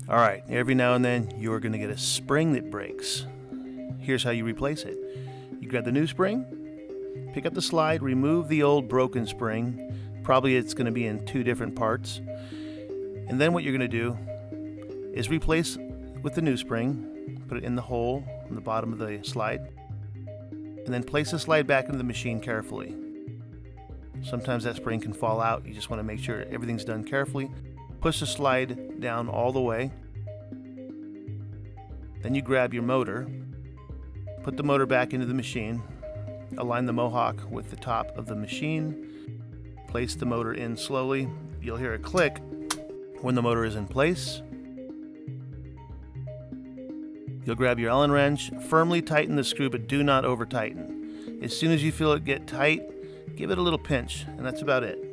Alright, every now and then you're going to get a spring that breaks. Here's how you replace it. You grab the new spring, pick up the slide, remove the old broken spring. Probably it's going to be in two different parts. And then what you're going to do is replace with the new spring, put it in the hole on the bottom of the slide, and then place the slide back into the machine carefully. Sometimes that spring can fall out. You just want to make sure everything's done carefully. Push the slide down all the way. Then you grab your motor, put the motor back into the machine, align the Mohawk with the top of the machine, place the motor in slowly. You'll hear a click when the motor is in place. You'll grab your Allen wrench, firmly tighten the screw, but do not over tighten. As soon as you feel it get tight, give it a little pinch, and that's about it.